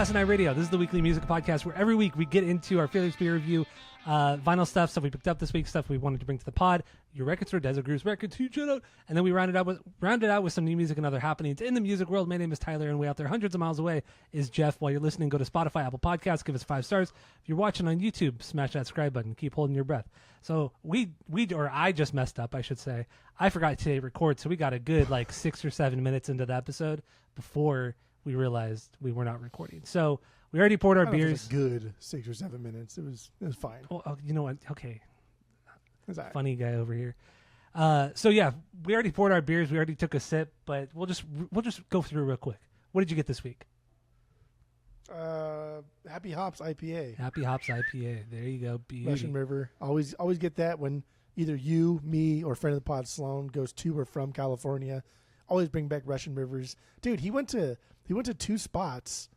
Asinine Radio. This is the weekly music podcast where every week we get into our favorite beer review, vinyl stuff we picked up this week, stuff we wanted to bring to the pod, your record store, Desert Grooves Records, huge shout out, and then we round it out with some new music and other happenings in the music world. My name is Tyler, and way out there, hundreds of miles away, is Jeff. While you're listening, go to Spotify, Apple Podcasts, give us 5 stars. If you're watching on YouTube, smash that subscribe button. Keep holding your breath. So I just messed up, I should say. I forgot to record, so we got a good 6 or 7 minutes into the episode before we realized we were not recording. So we already poured our beers. It was a good 6 or 7 minutes. It was fine. Oh, you know what? Okay. Right. Funny guy over here. So yeah, we already poured our beers. We already took a sip, but we'll just go through real quick. What did you get this week? Happy Hops IPA. Happy Hops IPA. There you go. Beauty. Russian River. Always get that when either you, me, or friend of the pod Sloan goes to or from California. Always bring back Russian Rivers. Dude, he went to 2 spots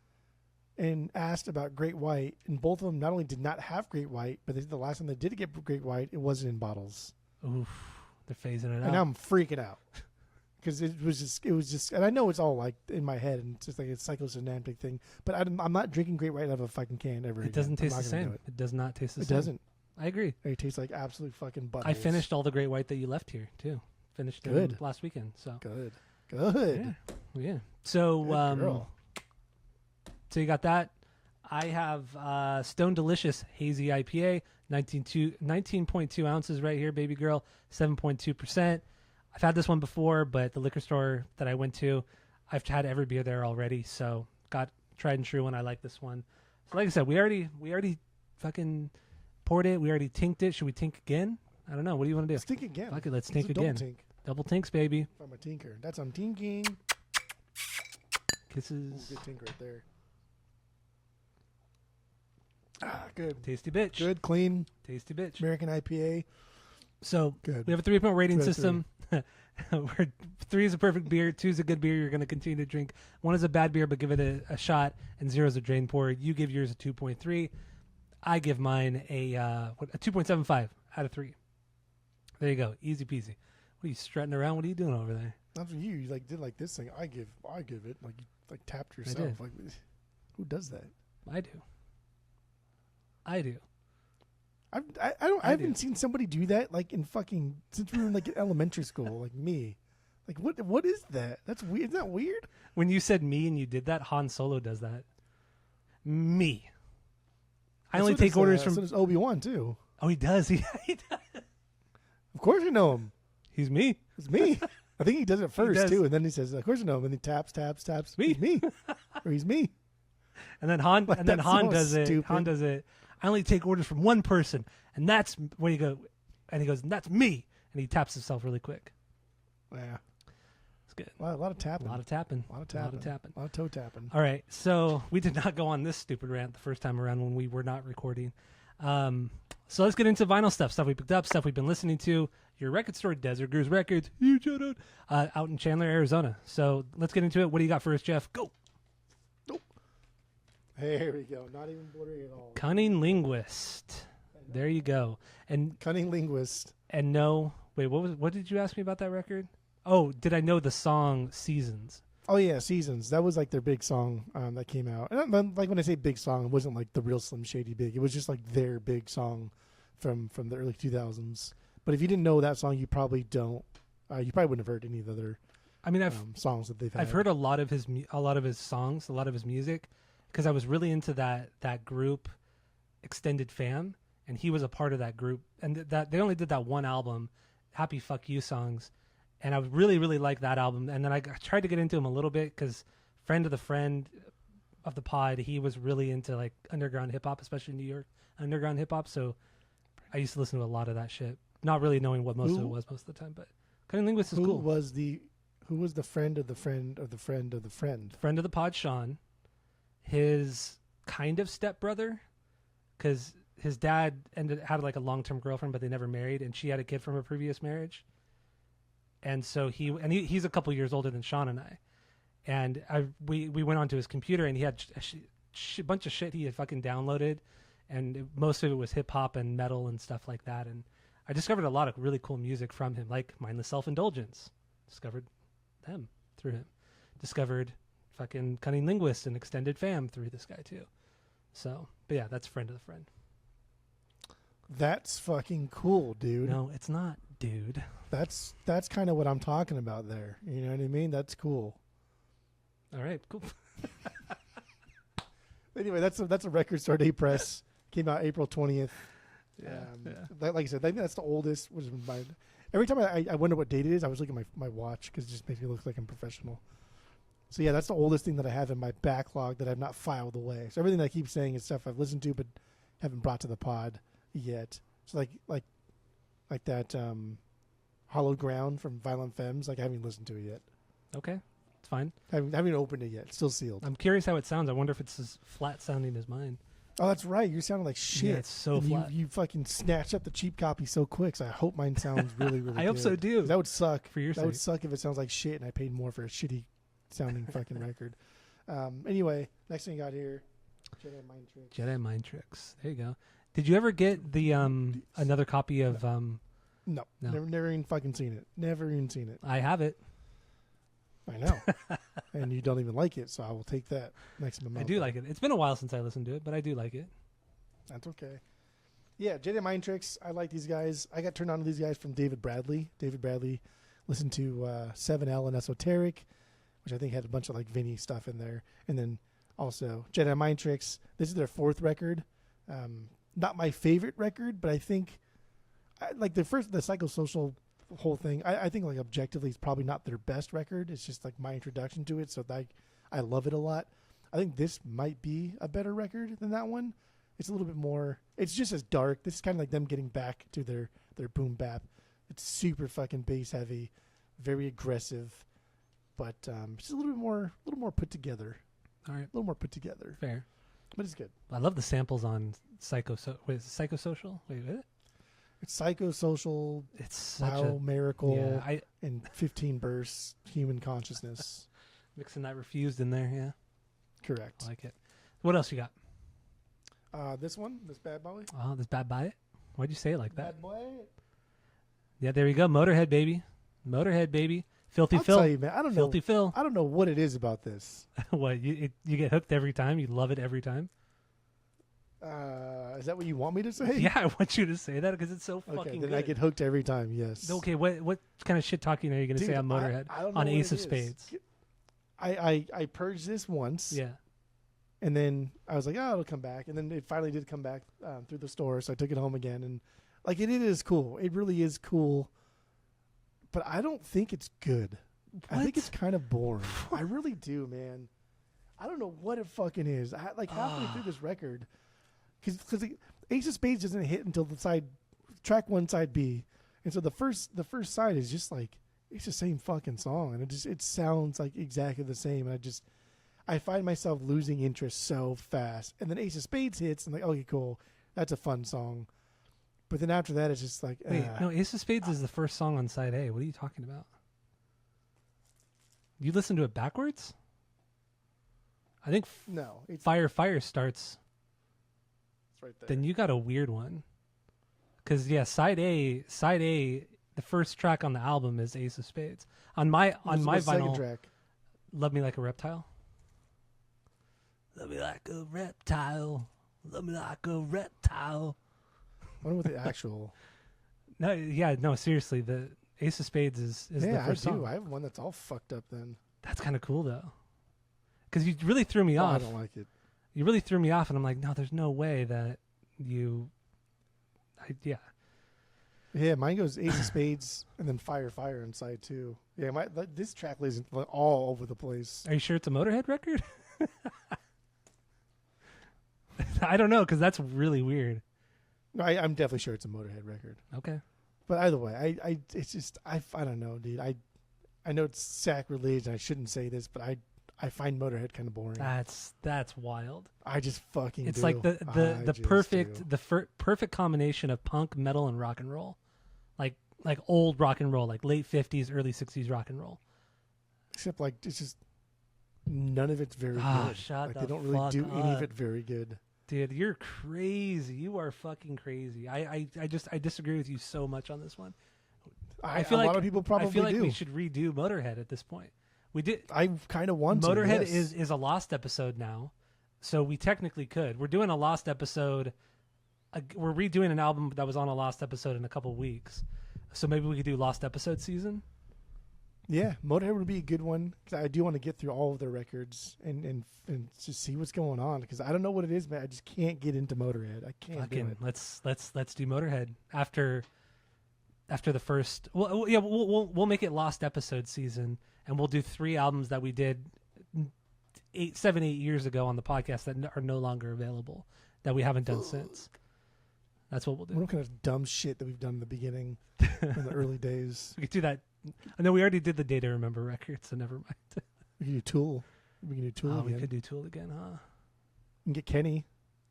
and asked about Great White, and both of them not only did not have Great White, but the last time they did get Great White, it wasn't in bottles. Oof, they're phasing it out. And now I'm freaking out because it was just, and I know it's all in my head, and it's just a psychosynaptic thing. But I'm not drinking Great White out of a fucking can ever. It doesn't taste the same. It does not taste the same. It doesn't. I agree. It tastes like absolute fucking buttholes. I finished all the Great White that you left here too. Finished it last weekend. So good. Yeah. So girl. So you got that. I have Stone Delicious Hazy IPA, 19.2 ounces right here, baby girl, 7.2%. I've had this one before, but the liquor store that I went to, I've had every beer there already, so got tried and true, and I like this one. So like I said, we already fucking poured it. We already tinked it. Should we tink again? I don't know. What do you want to do? Let's tink again. Okay, let's tink again. Double tinks, baby. I'm a tinker. That's I'm tinking. Kisses. Ooh, good tink right there. Good. Tasty bitch. Good, clean. Tasty bitch. American IPA. So good. We have a 3-point rating system. Where 3 is a perfect beer, 2 is a good beer you're going to continue to drink. 1 is a bad beer, but give it a shot, and 0 is a drain pour. You give yours a 2.3. I give mine a 2.75 out of 3. There you go. Easy peasy. What are you strutting around? What are you doing over there? Not for you. You did this thing. I give it you tapped yourself. Who does that? I do. I haven't seen somebody do that in fucking since we were in elementary school, like me. What is that? That's weird. Isn't that weird? When you said me and you did that, Han Solo does that. Me. I only take orders from. So does Obi-Wan too. Oh, he does. He does. Of course you know him. He's me. It's me. I think he does it first too, and then he says, "Of course you know him." And he taps. Me. He's me. Or he's me. And then Han. And then Han does it. Stupid. Han does it. I only take orders from one person, and that's where you go. And he goes, and "That's me." And he taps himself really quick. Yeah, it's good. A lot of tapping. A lot of tapping. A lot of toe tapping. All right, so we did not go on this stupid rant the first time around when we were not recording. So let's get into vinyl stuff we picked up, stuff we've been listening to. Your record store, Desert Grooves Records, huge shout out, out in Chandler, Arizona. So let's get into it. What do you got for us, Jeff? Go. Nope. There we go. Not even blurry at all. Cunning Linguist. There you go. And Cunning Linguist. And no, wait, what did you ask me about that record? Oh, did I know the song Seasons? Oh yeah, Seasons. That was their big song that came out. And when I say big song, it wasn't the real Slim Shady big. It was just their big song from the early 2000s. But if you didn't know that song, you probably don't. You probably wouldn't have heard any of the other. I mean, songs that they've had. I've heard a lot of his songs, a lot of his music, because I was really into that group, Extended Fam, and he was a part of that group. And that they only did that one album, Happy Fuck You Songs. And I really, really liked that album. And then I tried to get into him a little bit because friend of the pod, he was really into underground hip hop, especially in New York underground hip hop. So I used to listen to a lot of that shit, not really knowing what most of it was most of the time. But Cunning Linguist is cool. Who was the friend of the friend of the friend of the friend? Friend of the pod, Sean. His kind of stepbrother, because his dad had a long-term girlfriend, but they never married, and she had a kid from a previous marriage. And so he's a couple years older than Sean and I. And we went onto his computer, and he had a bunch of shit he had fucking downloaded, and most of it was hip hop and metal and stuff like that. And I discovered a lot of really cool music from him, like Mindless Self-Indulgence. Discovered them through him. Discovered fucking Cunning Linguist and Extended Fam through this guy too. So, but yeah, that's friend of the friend. That's fucking cool, dude. No, it's not, dude. That's kind of what I'm talking about there. You know what I mean? That's cool. All right, cool. Anyway, that's a Record Store Day press. Came out April 20th. Yeah, Like I said, I think that's the oldest. Which is every time I wonder what date it is, I was looking at my watch because it just makes me look like I'm professional. So yeah, that's the oldest thing that I have in my backlog that I've not filed away. So everything that I keep saying is stuff I've listened to but haven't brought to the pod yet. So like that Hollow Ground from Violent Femmes, like I haven't listened to it yet. Okay, it's fine. I haven't opened it yet. It's still sealed. I'm curious how it sounds. I wonder if it's as flat sounding as mine. Oh, that's right. You're sounding like shit. Yeah, it's so and flat. You fucking snatched up the cheap copy so quick. So I hope mine sounds really, really I good. hope so too. That would suck. For your That sake. would suck if it sounds like shit and I paid more for a shitty sounding fucking record. Anyway, next thing you got here, Jedi Mind Tricks. Jedi Mind Tricks. There you go. Did you ever get the another copy of No. No. Never even fucking seen it. Never even seen it. I have it. I know. And you don't even like it, so I will take that next month. I do like it. It's been a while since I listened to it, but I do like it. That's okay. Yeah, Jedi Mind Tricks. I like these guys. I got turned on to these guys from David Bradley. David Bradley listened to 7L and Esoteric, which I think had a bunch of like Vinny stuff in there. And then also Jedi Mind Tricks. This is their fourth record. Not my favorite record, but I think like the psychosocial whole thing. I think like objectively it's probably not their best record. It's just like my introduction to it. So like I love it a lot. I think this might be a better record than that one. It's a little bit more. It's just as dark. This is kind of like them getting back to their boom bap. It's super fucking bass heavy, very aggressive, but just a little more put together. All right, A little more put together. fair. But it's good. I love the samples on Psychosocial. Wait, what? It's psychosocial, It's such biomiracle, yeah. and 15 bursts human consciousness. Mixing that Refused in there. Yeah, Correct. I like it. What else you got? This Bad Boy. Oh, this Bad Boy. Why'd you say it like that? Bad Boy. Yeah, there we go. Motorhead baby. Filthy I'll Phil. tell you, man. I don't know. Filthy Phil. I don't know what it is about this. What you get hooked every time? You love it every time? Is that what you want me to say? Yeah, I want you to say that because it's so Okay, fucking then good. I get hooked every time. Yes. Okay, what kind of shit talking are you going to Dude, say on Motorhead? I don't know on what Ace it of is. Spades? I purged this once. Yeah. And then I was like, oh, it'll come back. And then it finally did come back through the store. So I took it home again. And like, it is cool. It really is cool. But I don't think it's good. I think it's kind of boring. I really do, man. I don't know what it fucking is. Halfway through this record, because Ace of Spades doesn't hit until the track 1, side B. And so the first side is just like, it's the same fucking song. And it sounds like exactly the same. And I find myself losing interest so fast. And then Ace of Spades hits, and I'm like, okay, cool. That's a fun song. But then after that, it's just like... Wait, no, Ace of Spades is the first song on side A. What are you talking about? You listen to it backwards? I think no. It's Fire starts... right there. Then you got a weird one. Because, yeah, side A, the first track on the album is Ace of Spades. On my What's the second vinyl, track? Love Me Like a Reptile. Love me like a reptile. Love me like a reptile. I wonder what the actual... No, seriously, the Ace of Spades is the Yeah, I first do. song. I have one that's all fucked up then. That's kind of cool, though. Because you really threw me off. I don't like it. You really threw me off, and I'm like, no, there's no way that you... Yeah. Yeah, mine goes Ace of Spades and then Fire on side 2. Yeah, this track lays all over the place. Are you sure it's a Motorhead record? I don't know, because that's really weird. No, I'm definitely sure it's a Motorhead record. Okay. But either way, it's just I don't know, dude. I know it's sacrilege and I shouldn't say this, but I find Motorhead kind of boring. That's wild. I just fucking It's do. like the perfect do. perfect combination of punk, metal, and rock and roll, like old rock and roll, like late 50s, early 60s rock and roll. Except like it's just none of it's very Ah, good. shut Like the they don't really fuck do any of up. it very good. Dude, you're crazy. You are fucking crazy. I disagree with you so much on this one. I feel a like lot of people probably I feel like do. we should redo Motorhead at this point. We did. I kind of want Motorhead to. Yes. is a lost episode now, so we technically could. We're doing a lost episode. We're redoing an album that was on a lost episode in a couple weeks, so maybe we could do lost episode season. Yeah, Motorhead would be a good one because I do want to get through all of their records and just see what's going on because I don't know what it is, man. I just can't get into Motorhead. I can't do it. Let's do Motorhead after the first. Well, yeah, we'll make it lost episode season, and we'll do 3 albums that we did 7, 8 years ago on the podcast that are no longer available that we haven't done since. That's what we'll do. What kind of dumb shit that we've done in the beginning, in the early days? We could do that. I know we already did the Day to Remember record, so never mind. We can do Tool. We can do Tool again. We could do Tool again, huh? And get Kenny.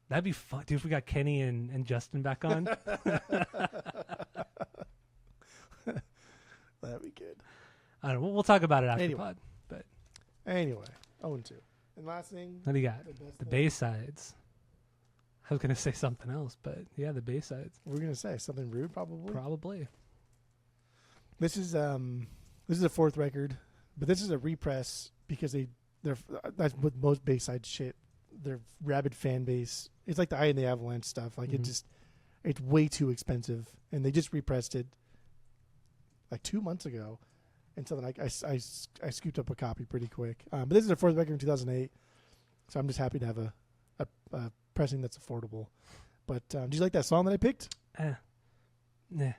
That'd be fun, dude. If we got Kenny and Justin back on, that'd be good. I don't know. We'll talk about it after the pod. But anyway, 0-2. And last thing. What do you got? The B-sides. I was gonna say something else, but yeah, the B-sides. We're gonna say something rude, probably. Probably. This is a 4th record, but this is a repress because they're that's with most B-side shit. Their rabid fan base. It's like the Eye and the Avalanche stuff. Like it's way too expensive, and they just repressed it like 2 months ago, and so then I scooped up a copy pretty quick. But this is their 4th record in 2008, so I'm just happy to have a pressing that's affordable. But do you like that song that I picked? Nah.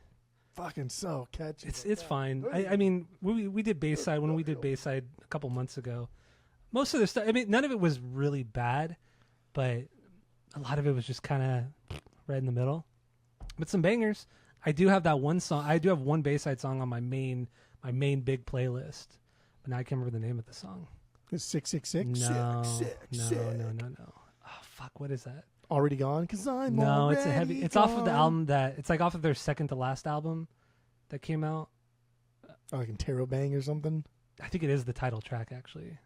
Fucking so catchy. It's fine. I mean, we did Bayside when we did Bayside a couple months ago. Most of the stuff, I mean, none of it was really bad, but a lot of it was just kind of right in the middle. But some bangers. I do have that one song. I do have one Bayside song on my main big playlist, but now I can't remember the name of the song. It's 666. No. Oh fuck! What is that? Already Gone? Cause I'm no. already It's a heavy. It's gone. off of the album it's like off of their second to last album that came out. Oh, like Interrobang or something. I think it is the title track actually.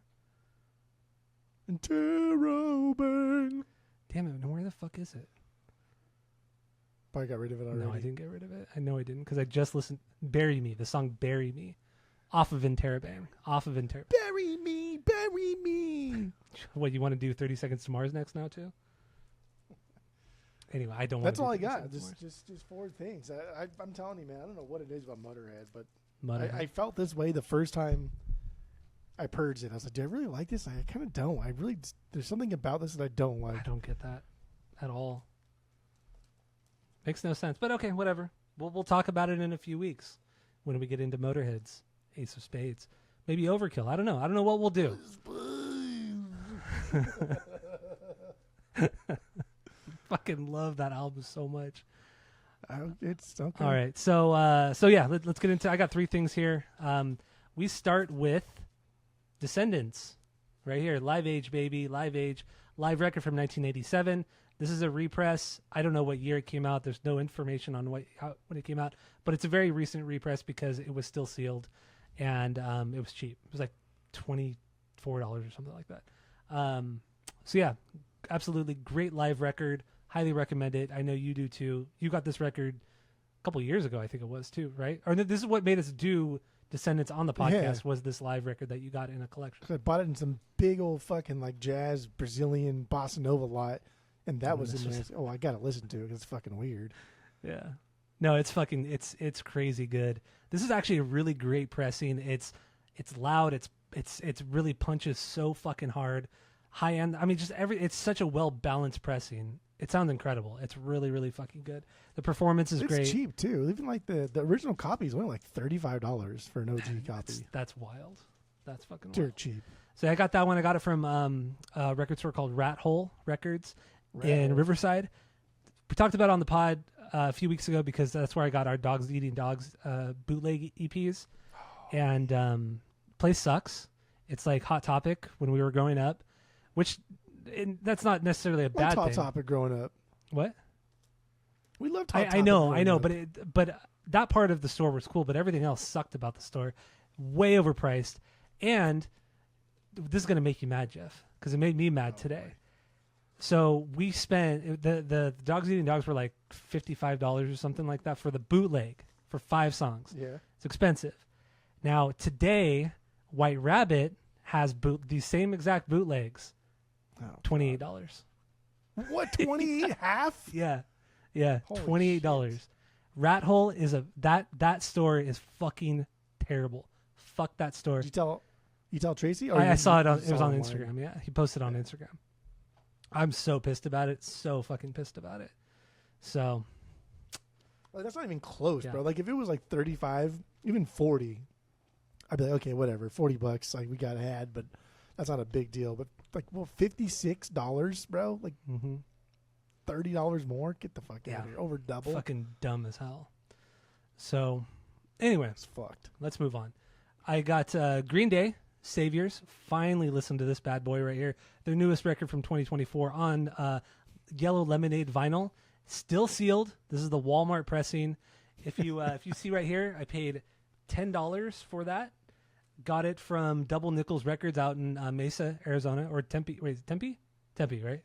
Interrobang. Damn it! Where the fuck is it? Probably got rid of it already. No, I didn't get rid of it. I know I didn't because I just listened. "Bury Me," the song "Bury Me," off of Interrobang. Bury me, bury me. What, you want to do 30 Seconds to Mars next now too? Anyway, I don't want That's to all I do 30 got. Seconds to Mars. Just 4 things. I'm telling you, man, I don't know what it is about Motorhead, but Motorhead. I felt this way the first time I purged it. I was like, do I really like this? I kind of don't. There's something about this that I don't like. I don't get that at all. Makes no sense. But okay, whatever. We'll talk about it in a few weeks when we get into Motorhead's Ace of Spades. Maybe Overkill. I don't know. I don't know what we'll do. Fucking love that album so much. It's okay. All right. So yeah, let's get into I got 3 things here. We start with Descendants. Right here. Live Age, baby. Live Age. Live record from 1987. This is a repress. I don't know what year it came out. There's no information on when it came out, but it's a very recent repress because it was still sealed, and it was cheap. It was like $24 or something like that. So yeah, absolutely great live record. Highly recommend it. I know you do too. You got this record a couple years ago, I think it was too, right? Or this is what made us do Descendants on the podcast was this live record that you got in a collection. I bought it in some big old fucking like jazz Brazilian bossa nova lot. And that was in there. Oh, I gotta listen to it because it's fucking weird. Yeah, no, it's fucking it's crazy good. This is actually a really great pressing. It's loud. It's really punches so fucking hard, high end. I mean, it's such a well balanced pressing. It sounds incredible. It's really really fucking good. The performance is great. It's cheap too. Even like the original copy is only like $35 for an OG copy. That's wild. That's fucking dirt wild. Cheap. So I got that one. I got it from a record store called Rat Hole Records. In Riverside. We talked about it on the pod a few weeks ago because that's where I got our Dogs Eating Dogs bootleg EPs. And place sucks. It's like Hot Topic when we were growing up, which that's not necessarily a bad thing. Hot Topic growing up. What? We loved Hot Topic. I know, but that part of the store was cool, but everything else sucked about the store. Way overpriced. And this is going to make you mad, Jeff, because it made me mad today. Boy. So we spent the Dogs Eating Dogs were like $55 or something like that for the bootleg for 5 songs. Yeah, it's expensive. Now today White Rabbit has these same exact bootlegs. $28. What, 28 half? Yeah, Holy $28. Rat Hole is that store is fucking terrible. Fuck that store. Did you tell Tracy? I saw it on. It was on online? Instagram. Yeah, he posted on Instagram. I'm so pissed about it. So fucking pissed about it. So, like, that's not even close, Yeah. bro. Like if it was like 35, even 40, I'd be like, okay, whatever, $40. Like we got had, but that's not a big deal. But like, well, $56, bro. Like $30 more. Get the fuck out of here. Over double. Fucking dumb as hell. So, anyway, It's fucked. let's move on. I got Green Day, Saviors. Finally listened to this bad boy right here. Their newest record from 2024 on Yellow Lemonade vinyl. Still sealed. This is the Walmart pressing. If you see right here, I paid $10 for that. Got it from Double Nickels Records out in Mesa, Arizona, or Tempe. Wait, is it Tempe? Tempe, right?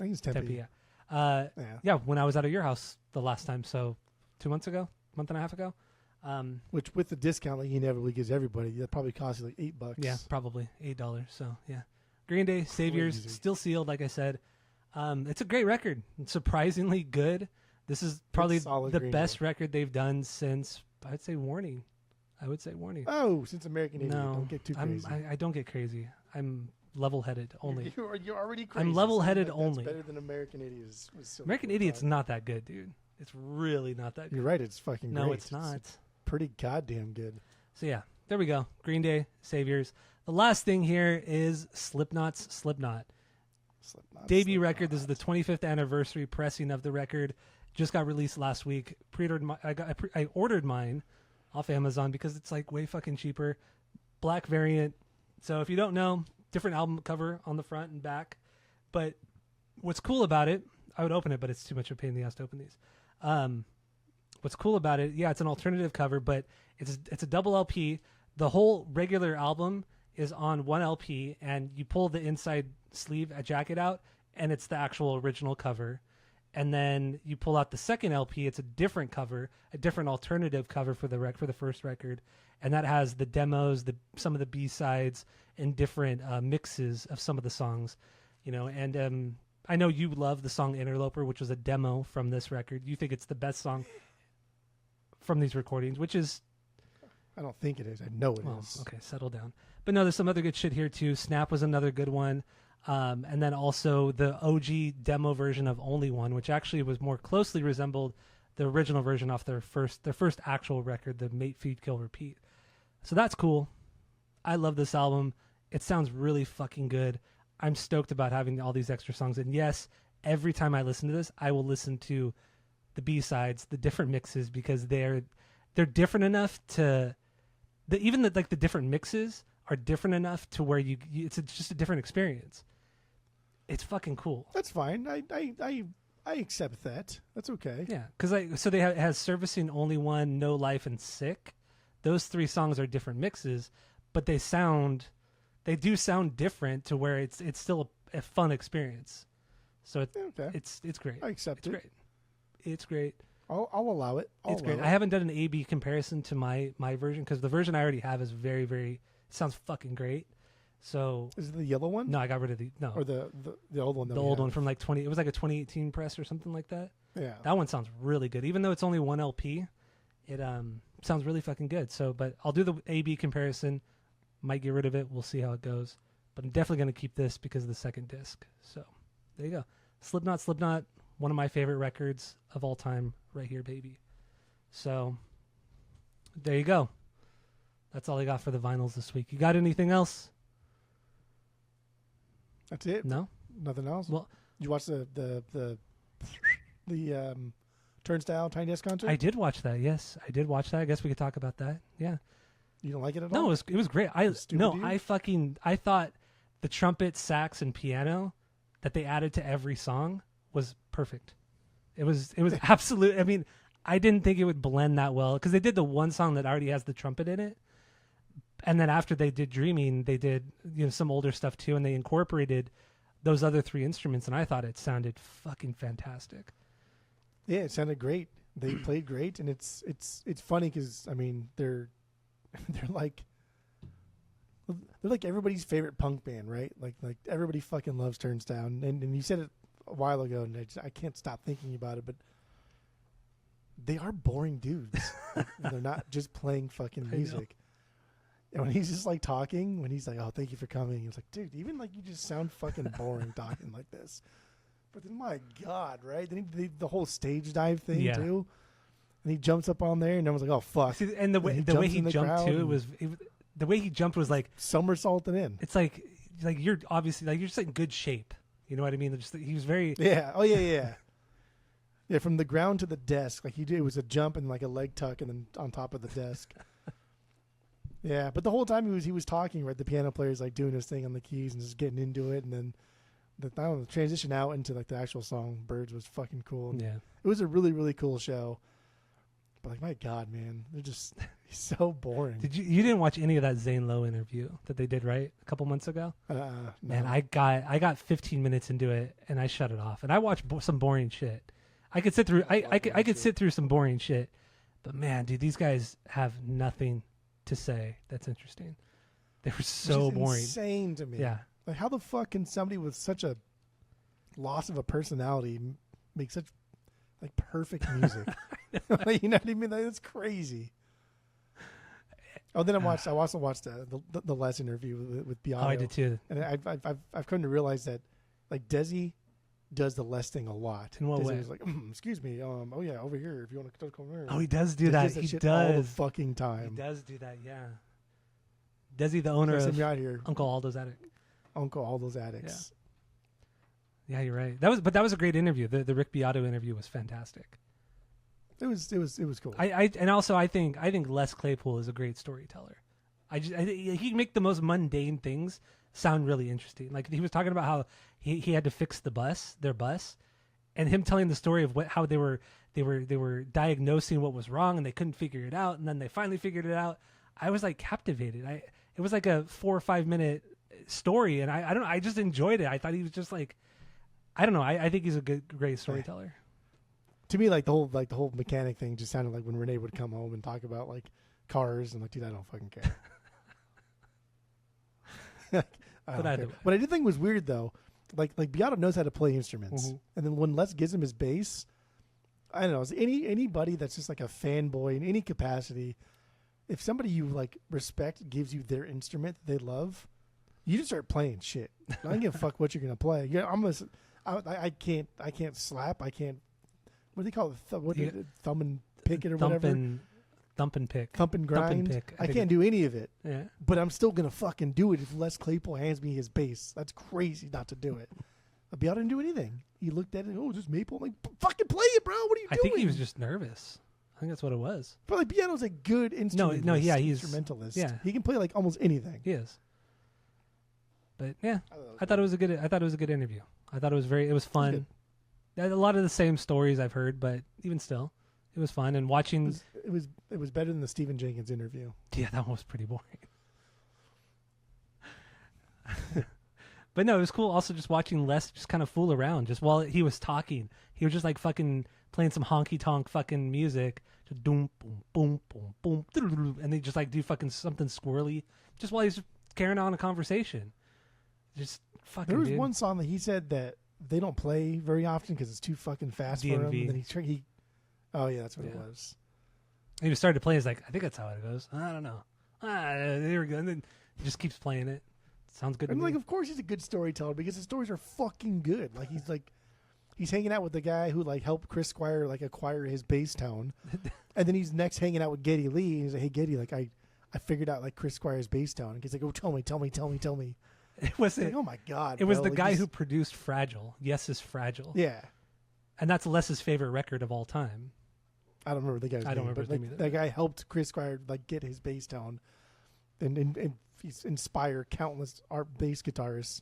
I think it's Tempe. Tempe, yeah. Yeah, when I was out of your house the last time, so 2 months ago, month and a half ago. Which with the discount like he inevitably gives everybody, that probably costs you like $8. Yeah, probably $8. So yeah, Green Day, Saviors, Crazy. still sealed. Like I said, it's a great record. It's surprisingly good. This is probably solid the Green best Day. record they've done since I'd say Warning. Oh, since American Idiot. No, Don't get too crazy. I don't get crazy. I'm level-headed only. You're already crazy. I'm level-headed That's only. better than American Idiot. Was still American cool Idiot's time. not that good, dude. It's really not that good. You're right. It's fucking No, great. it's not. Pretty goddamn good. So yeah, there we go. Green Day, Saviors. The last thing here is Slipknot's Slipknot. Slipknot, Debut Slipknot. record. This is the 25th anniversary pressing of the record. Just got released last week. I ordered mine off Amazon because it's like way fucking cheaper. Black variant. So if you don't know, different album cover on the front and back. But what's cool about it, I would open it, but it's too much of a pain in the ass to open these. What's cool about it, yeah, it's an alternative cover, but it's a double LP. The whole regular album is on one LP, and you pull the inside sleeve jacket out, and it's the actual original cover. And then you pull out the second LP, it's a different cover, a different alternative cover for the first record, and that has the demos, some of the B-sides, and different mixes of some of the songs, And I know you love the song "Interloper," which was a demo from this record. You think it's the best song from these recordings, which is. I don't think it is. I know it is. Okay, settle down. But no, there's some other good shit here too. Snap was another good one. And then also the OG demo version of Only One, which actually was more closely resembled the original version off their first actual record, the Mate, Feed, Kill, Repeat. So that's cool. I love this album. It sounds really fucking good. I'm stoked about having all these extra songs. And yes, every time I listen to this, I will listen to the B-sides, the different mixes, because they're different enough to even the different mixes are different enough to where it's just a different experience. It's fucking cool. That's fine. I accept that. That's okay. Yeah, because it has Servicing, Only One, No Life, and Sick. Those 3 songs are different mixes, but they do sound different to where it's still a fun experience. So it's great. I accept it. It's great. I'll allow it. It's great. I haven't done an A/B comparison to my version because the version I already have is very, very sounds fucking great. So is it the yellow one? No, I got rid of or the old one. The old one from like 20. It was like a 2018 press or something like that. Yeah, that one sounds really good. Even though it's only one LP, it sounds really fucking good. So, but I'll do the A/B comparison. Might get rid of it. We'll see how it goes. But I'm definitely gonna keep this because of the second disc. So there you go. Slipknot, one of my favorite records of all time, right here, baby. So there you go. That's all I got for the vinyls this week. You got anything else? That's it. No, nothing else. Well, did you watch the Turnstile Tiny Desk concert? I did watch that. Yes, I did watch that. I guess we could talk about that. Yeah. You don't like it at No, all? it was great. I thought the trumpet, sax, and piano that they added to every song was perfect. It was absolute. I mean, I didn't think it would blend that well because they did the one song that already has the trumpet in it, and then after they did Dreaming, they did some older stuff too, and they incorporated those other 3 instruments, and I thought it sounded fucking fantastic. Yeah, it sounded great. They played great, and it's funny because I mean they're like they're like everybody's favorite punk band, right? Like everybody fucking loves Turnstile, and you said it a while ago, and I can't stop thinking about it, but they are boring dudes. They're not just playing fucking music. And when he's just like talking, when he's like, "Oh, thank you for coming," he's like, "Dude, even like you just sound fucking boring talking like this." But then, my God, right? Then he did the whole stage dive thing too, and he jumps up on there, and everyone's like, "Oh fuck!" See, and the way he jumped too was the way he jumped was like somersaulting in. It's like you're obviously like you're just in good shape. You know what I mean? Just, he was very Yeah, from the ground to the desk, like it was a jump and like a leg tuck, and then on top of the desk. Yeah, but the whole time he was talking, right? The piano player's like doing his thing on the keys and just getting into it, and then the transition out into like the actual song "Birds" was fucking cool. And it was a really, really cool show. But like, my God, man, they're just so boring. You didn't watch any of that Zane Lowe interview that they did right a couple months ago? No. Man, I got 15 minutes into it and I shut it off. And I watched some boring shit. I could sit through I could sit through some boring shit, but man, dude, these guys have nothing to say that's interesting. They were so boring. Insane to me. Yeah. Like, how the fuck can somebody with such a loss of a personality make such like perfect music? Like, you know what I mean? Like, that's crazy. Oh, then I also watched the Les interview with Beato. Oh, I did too. And I've come to realize that like Desi does the Les thing a lot. In what way? He's like, excuse me, oh yeah, over here if you want to come here. Oh, he does do that. He does all the fucking time. He does do that. Yeah. Desi, the owner of out here. Uncle Aldo's Attic. Uncle Aldo's Attics. Yeah, you're right. That was a great interview. The Rick Beato interview was fantastic. It was cool. I think Les Claypool is a great storyteller. He can make the most mundane things sound really interesting. Like he was talking about how he had to fix their bus, and him telling the story of how they were diagnosing what was wrong and they couldn't figure it out, and then they finally figured it out. I was like captivated. It was like a 4 or 5 minute story, and I just enjoyed it. I thought he was just like, I don't know. I think he's a great storyteller. To me, like the whole mechanic thing just sounded like when Renee would come home and talk about like cars, and like, dude, I don't fucking care. What I did think was weird though, like Beato knows how to play instruments, and then when Les gives him his bass, I don't know, anybody that's just like a fanboy in any capacity, if somebody you like respect gives you their instrument that they love, you just start playing shit. I don't give a fuck what you're gonna play. I can't slap. I can't. What do they call it? Thumb and pick it or whatever. Thump and pick. Thump and grind. Pick. I can't do any of it. Yeah. But I'm still going to fucking do it if Les Claypool hands me his bass. That's crazy not to do it. Beato didn't do anything. He looked at it, oh, just Maple. I'm like, fucking play it, bro. What are you doing? I think he was just nervous. I think that's what it was. But like Beato's a good instrumentalist. No, yeah, he's instrumentalist. Yeah. He can play like almost anything. He is. But yeah, I thought it was a good interview. I thought it was fun. A lot of the same stories I've heard, but even still, it was fun. And watching it was better than the Stephen Jenkins interview. Yeah, that one was pretty boring. But no, it was cool. Also, just watching Les just kind of fool around. Just while he was talking, he was just like fucking playing some honky tonk fucking music, just boom, boom, boom, boom, boom, and they just like do fucking something squirrely, just while he's carrying on a conversation. Just fucking. There was one song that he said that they don't play very often because it's too fucking fast DMV. for him. And then he oh yeah, that's what it was. And he started to play. He's like, I think that's how it goes. I don't know. There we go. And then he just keeps playing it. Sounds good to me. Like, of course he's a good storyteller because his stories are fucking good. Like he's hanging out with the guy who like helped Chris Squire like acquire his base town, and then he's next hanging out with Geddy Lee. And he's like, hey Geddy, like I figured out like Chris Squire's base town. And he's like, oh tell me. It was like, oh my god! It was the like, guy who produced Fragile. Yes is Fragile. Yeah, and that's Les's favorite record of all time. I don't remember the guy's name. I don't remember his name either. That guy helped Chris Squire like get his bass town, and he's inspired countless art bass guitarists.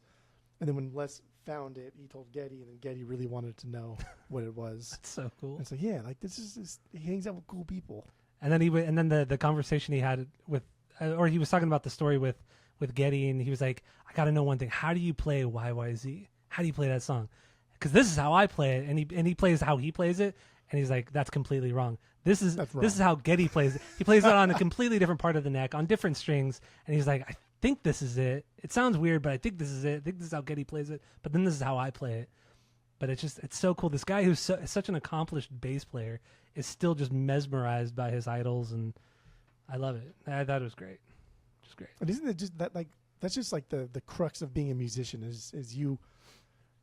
And then when Les found it, he told Geddy, and then Geddy really wanted to know what it was. That's so cool. And so yeah, like this is he hangs out with cool people. And then the conversation he had with, or he was talking about the story with Geddy, and he was like, I got to know one thing. How do you play YYZ? How do you play that song? Because this is how I play it, and he plays how he plays it, and he's like, that's completely wrong. This is how Geddy plays it. He plays it on a completely different part of the neck, on different strings, and he's like, think this is it. It sounds weird, but I think this is it. I think this is how Getty plays it. But then this is how I play it. But it's so cool. This guy who's such an accomplished bass player is still just mesmerized by his idols, and I love it. I thought it was great. Just great. And isn't it just that like that's just like the crux of being a musician is you.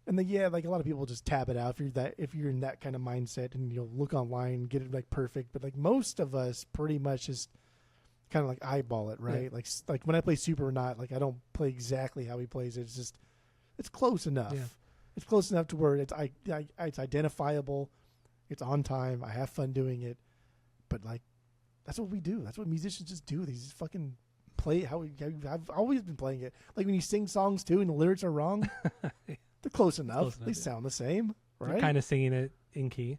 And like a lot of people just tab it out if you're in that kind of mindset, and you'll look online, get it like perfect. But like most of us, pretty much just kind of like eyeball it, right? Yeah. Like when I play Super or Not, like I don't play exactly how he plays it. It's just it's close enough. Yeah. It's close enough to where it's identifiable. It's on time. I have fun doing it. But like that's what we do. That's what musicians just do. They just fucking play it how I've always been playing it. Like when you sing songs too, and the lyrics are wrong. They're close enough. They sound the same, right? You're kind of singing it in key,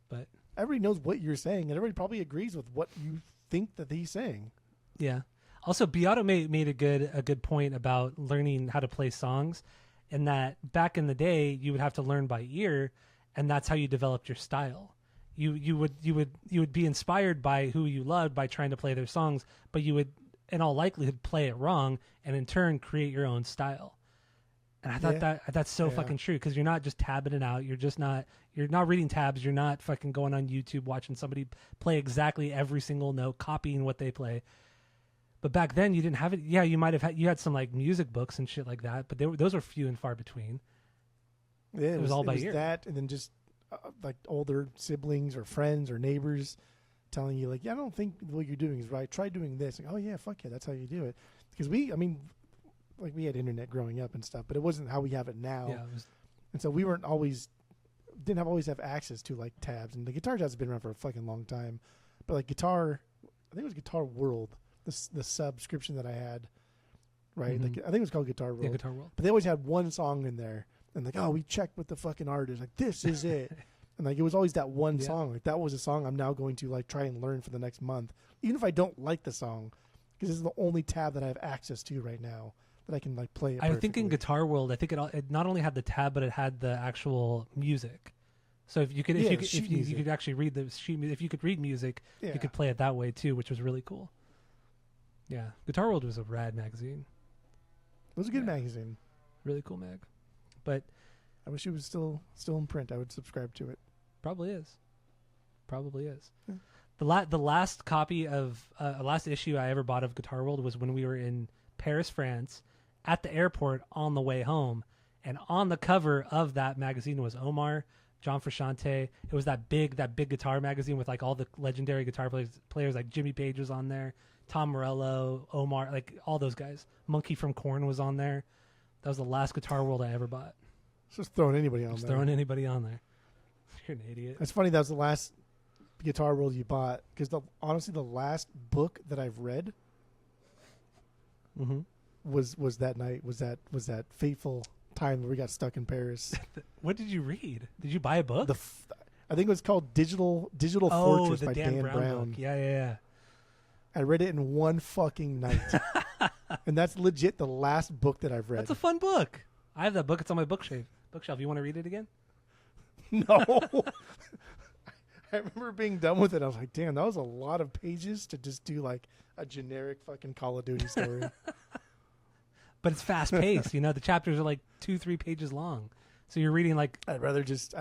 but everybody knows what you're saying, and everybody probably agrees with what you think that he's saying. Yeah. Also, Beato made a good point about learning how to play songs, and that back in the day you would have to learn by ear, and that's how you developed your style. You would be inspired by who you loved by trying to play their songs, but you would in all likelihood play it wrong, and in turn create your own style. And I thought that's so fucking true, because you're not just tabbing it out. You're not reading tabs. You're not fucking going on YouTube watching somebody play exactly every single note, copying what they play. But back then you didn't have it. Yeah, you had some like music books and shit like that, but those were few and far between. Yeah, it was all by ear. That, and then just like older siblings or friends or neighbors telling you like, yeah, I don't think what you're doing is right. Try doing this. Like, oh yeah, fuck yeah, that's how you do it. Because like we had internet growing up and stuff, but it wasn't how we have it now. Yeah, and so we didn't always have access to like tabs. And the Guitar Jobs has been around for a fucking long time, but like I think it was Guitar World, the subscription that I had, right? Mm-hmm. Like I think it was called Guitar World. Yeah, Guitar World. But they always had one song in there, and like, oh, we checked with the fucking artist, like this is it, and like it was always that one song. Like that was a song I'm now going to like try and learn for the next month, even if I don't like the song, because this is the only tab that I have access to right now that I can like play it perfectly. I think in Guitar World, I think it not only had the tab, but it had the actual music. So if you could actually read the sheet music, if you could read music, you could play it that way too, which was really cool. Yeah, Guitar World was a rad magazine. It was a good magazine. Really cool mag. But I wish it was still in print. I would subscribe to it. Probably is. Yeah. The last copy of last issue I ever bought of Guitar World was when we were in Paris, France, at the airport on the way home, and on the cover of that magazine was Omar, John Frusciante. It was that big guitar magazine with like all the legendary guitar players like Jimmy Page was on there, Tom Morello, Omar, like all those guys. Monkey from Korn was on there. That was the last Guitar World I ever bought. Just throwing anybody on there. Throwing anybody on there. You're an idiot. That's funny. That was the last Guitar World you bought, because honestly the last book that I've read was that night, was that fateful time where we got stuck in Paris. What did you read? Did you buy a book? I think it was called Digital Fortress by Dan Brown. Book. Yeah. I read it in one fucking night. And that's legit the last book that I've read. That's a fun book. I have that book. It's on my bookshelf. You want to read it again? No. I remember being done with it. I was like, damn, that was a lot of pages to just do like a generic fucking Call of Duty story. But it's fast paced. The chapters are like 2-3 pages long. So you're reading like I'd rather just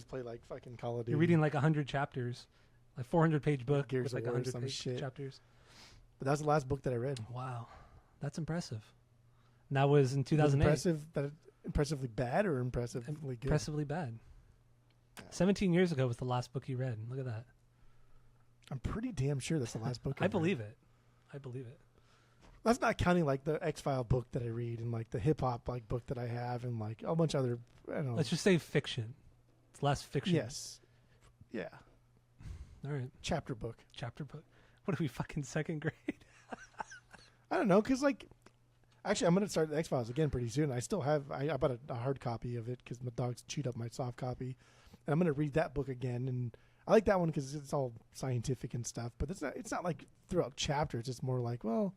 play like fucking Call of Duty. You're reading like 100 chapters, like 400-page book Gears with like 100 shit. chapters. But that was the last book that I read. Wow, that's impressive. And that was in 2008. Impressively bad or impressively good? Impressively bad. 17 years ago was the last book you read. Look at that. I'm pretty damn sure that's the last book I believe it. That's not counting like the X-File book that I read and like the hip-hop like book that I have and like a bunch of other, I don't know. Let's just say fiction. It's less fiction. Yes. Yeah. All right. Chapter book. What are we, fucking second grade? I don't know, because like, actually I'm going to start the X-Files again pretty soon. I still have, I bought a hard copy of it because my dogs chewed up my soft copy. And I'm going to read that book again. And I like that one because it's all scientific and stuff. But it's not like throughout chapters. It's more like, well,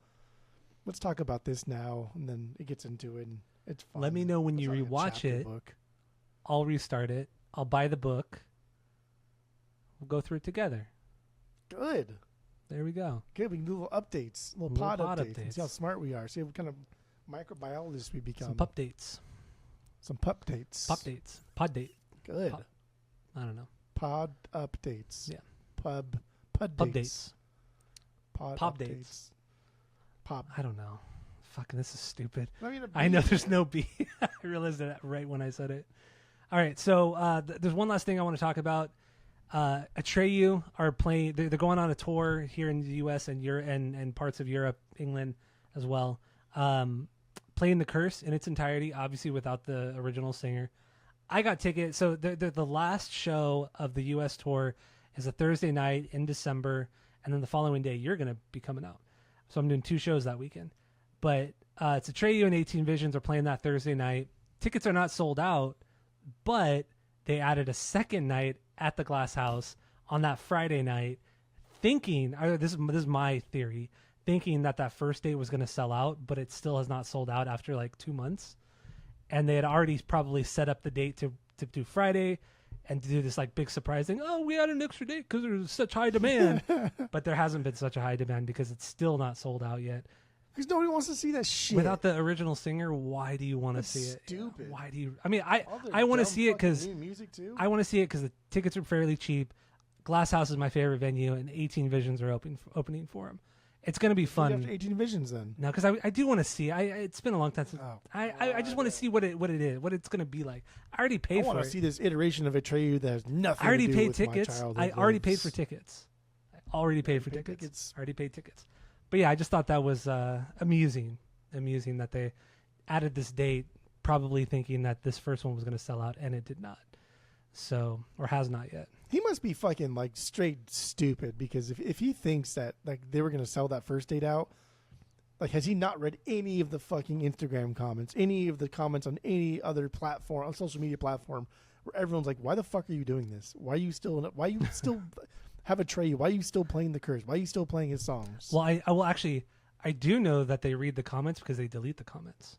let's talk about this now. And then it gets into it. And it's fun. Let me know when you rewatch it. Book. I'll restart it. I'll buy the book. We'll go through it together. Good. There we go. Good. We can do little updates, little pod updates. See how smart we are. See what kind of microbiologists we become. Some pup dates. Some pup dates. Pop dates. Pod date. Good. I don't know. Pod updates. Yeah. Pub Pub dates. dates. Pod Pop updates. dates. Pop. I don't know. Fucking, this is stupid. I I know there's no B. I realized that right when I said it. All right, so there's one last thing I want to talk about. Atreyu are playing. They're going on a tour here in the U.S. and parts of Europe, England as well. Playing The Curse in its entirety, obviously without the original singer. I got tickets. So the last show of the U.S. tour is a Thursday night in December, and then the following day you're going to be coming out. So I'm doing 2 shows that weekend. But it's Atreyu and 18 Visions are playing that Thursday night. Tickets are not sold out, but they added a second night at the Glass House on that Friday night, thinking, this is my theory, thinking that first date was going to sell out, but it still has not sold out after like 2 months. And they had already probably set up the date to do Friday and to do this like big surprise thing. Oh, we had an extra date because there's such high demand. But there hasn't been such a high demand because it's still not sold out yet. Because nobody wants to see that shit. Without the original singer, why do you want to see it? Stupid. Why do you? I mean, I want to see it because I want to see it because the tickets are fairly cheap. Glass House is my favorite venue, and 18 Visions are opening for them. It's going to be fun. After 18 Visions, then. No, because I do want to see. It's been a long time since I just want to see what it is, what it's going to be like. I already paid for it. I want to see this iteration of Atreyu that has nothing. I already to do paid with tickets. My I already paid for tickets. I already paid for tickets. I already paid tickets. But yeah, I just thought that was amusing that they added this date, probably thinking that this first one was going to sell out, and it did not. So, or has not yet. He must be fucking like straight stupid, because if he thinks that like they were going to sell that first date out, like has he not read any of the fucking Instagram comments, any of the comments on any other platform, on social media platform, where everyone's like, why the fuck are you doing this? Why are you still have Atreyu? Why are you still playing The Curse? Why are you still playing his songs? Well, I do know that they read the comments because they delete the comments.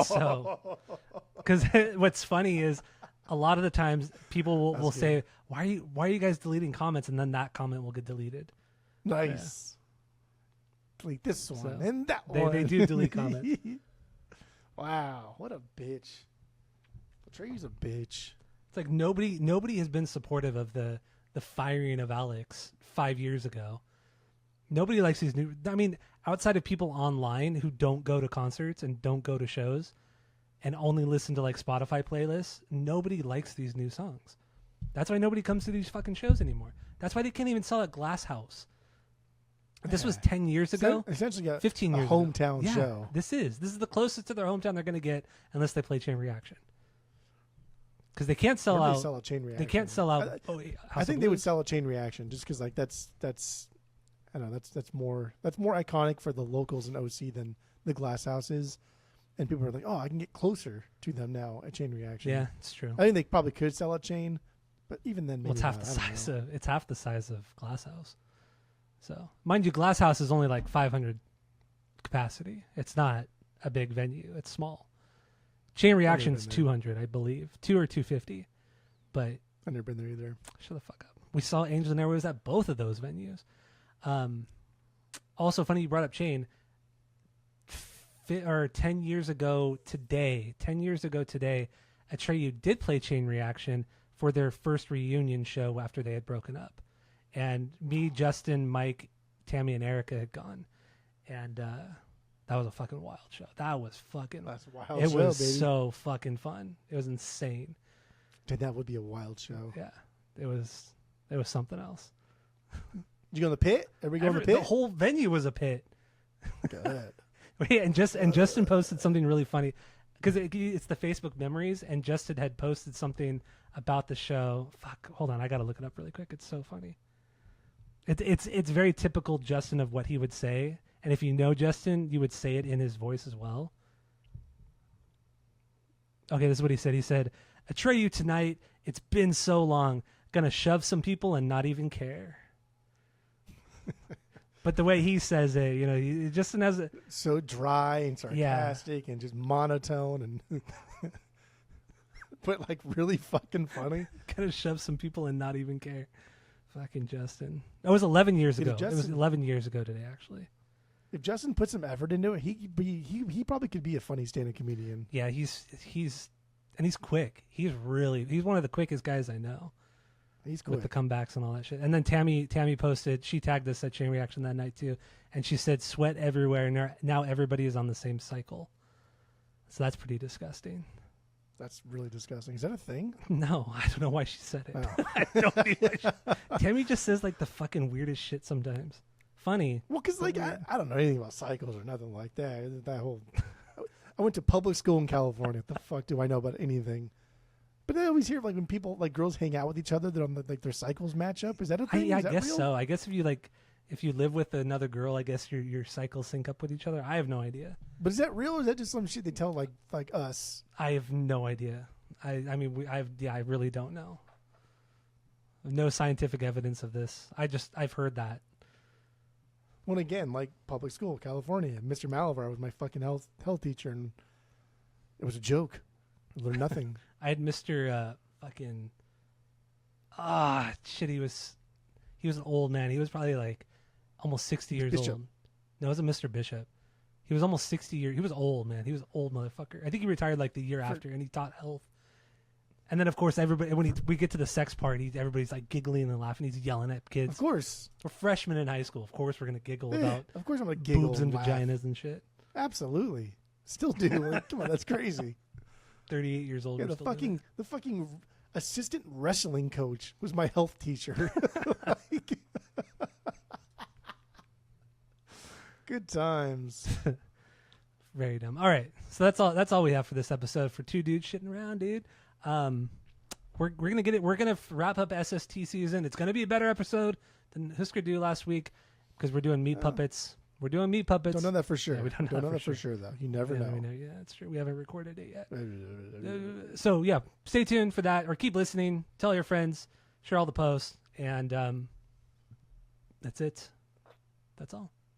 So, because what's funny is a lot of the times people will say, why are you guys deleting comments? And then that comment will get deleted. Nice. Yeah. Delete this one So and that one. They do delete comments. Wow. What a bitch. Atreyu's a bitch. It's like nobody has been supportive of the firing of Alex 5 years ago. Nobody likes these new. I mean, outside of people online who don't go to concerts and don't go to shows and only listen to like Spotify playlists, nobody likes these new songs. That's why nobody comes to these fucking shows anymore. That's why they can't even sell at Glass House. This was 10 years ago. Essentially, 15 years hometown ago. show. This is the closest to their hometown they're going to get unless they play Chain Reaction. Because they can't sell out. Sell a Chain Reaction. They can't sell out. I think they would sell a Chain Reaction just because like that's I don't know, that's more iconic for the locals in OC than the Glass House is, and people are like, oh, I can get closer to them now at Chain Reaction. Yeah, it's true. I think they probably could sell a Chain, but even then, maybe it's half the size of Glass House. So, mind you, Glass House is only like 500 capacity. It's not a big venue. It's small. Chain Reaction's 200, I believe, 2 or 250. But I've never been there either. Shut the fuck up. We saw Angels and Airwaves at both of those venues. Also funny you brought up Chain. 10 years ago today, Atreyu did play Chain Reaction for their first reunion show after they had broken up. And me, Justin, Mike, Tammy, and Erica had gone. And that was a fucking wild show. That was fucking... That's a wild show, baby. So fucking fun. It was insane. Dude, that would be a wild show. Yeah. It was something else. Did you go in the pit? Did we go in the pit? The whole venue was a pit. Good. Wait, and Justin posted something really funny because it's the Facebook memories, and Justin had posted something about the show. Fuck, hold on, I gotta look it up really quick. It's so funny. It's very typical Justin of what he would say, and if you know Justin, you would say it in his voice as well. Okay, this is what he said. He said, "Atreyu tonight. It's been so long. Gonna shove some people and not even care." But the way he says it, Justin has a... So dry and sarcastic and just monotone and... but like really fucking funny. Gonna shove some people and not even care. Fucking Justin. That was 11 years Dude, ago. Justin, It was 11 years ago today, actually. If Justin put some effort into it, he probably could be a funny stand-up comedian. Yeah, he's quick. He's one of the quickest guys I know. He's quick. With the comebacks and all that shit. And then Tammy posted, she tagged us at Chain Reaction that night too, and she said sweat everywhere, and now everybody is on the same cycle. So that's pretty disgusting. That's really disgusting. Is that a thing? No, I don't know why she said it. Oh. I don't know why Tammy just says like the fucking weirdest shit sometimes. Funny. Well, because like I don't know anything about cycles or nothing like that. That whole I went to public school in California. What the fuck do I know about anything? But I always hear like when people like girls hang out with each other, they're on like their cycles match up. Is that a thing? I guess real? So. I guess if you live with another girl, I guess your cycles sync up with each other. I have no idea. But is that real, or is that just some shit they tell like us? I have no idea. I really don't know. No scientific evidence of this. I've heard that. Well, again, like public school, California. Mr. Malavar was my fucking health teacher, and it was a joke. I learned nothing. I had Mr. fucking shit. He was an old man. He was probably like almost 60 years Bishop. old. No, it wasn't Mr. Bishop. He was almost 60 years. He was old, man. He was an old motherfucker. I think he retired like the year after, and he taught health. And then, of course, everybody when we get to the sex part, everybody's like giggling and laughing. He's yelling at kids. Of course, we're freshmen in high school. Of course, we're gonna giggle about. Of course, I'm gonna giggle boobs and laugh. vaginas and shit. Absolutely, still do. Like, come on, that's crazy. 38 years old. Yeah, the fucking assistant wrestling coach was my health teacher. Like, good times. Very dumb. All right, so that's all we have for this episode for two dudes shitting around, dude. We're gonna get it. We're gonna wrap up SST season. It's gonna be a better episode than Husker Du last week because we're doing meat puppets. We're doing meat puppets. Don't know that for sure. Yeah, we don't know that for sure though. You never know. Yeah, that's true. We haven't recorded it yet. So yeah, stay tuned for that, or keep listening. Tell your friends. Share all the posts, and that's it. That's all.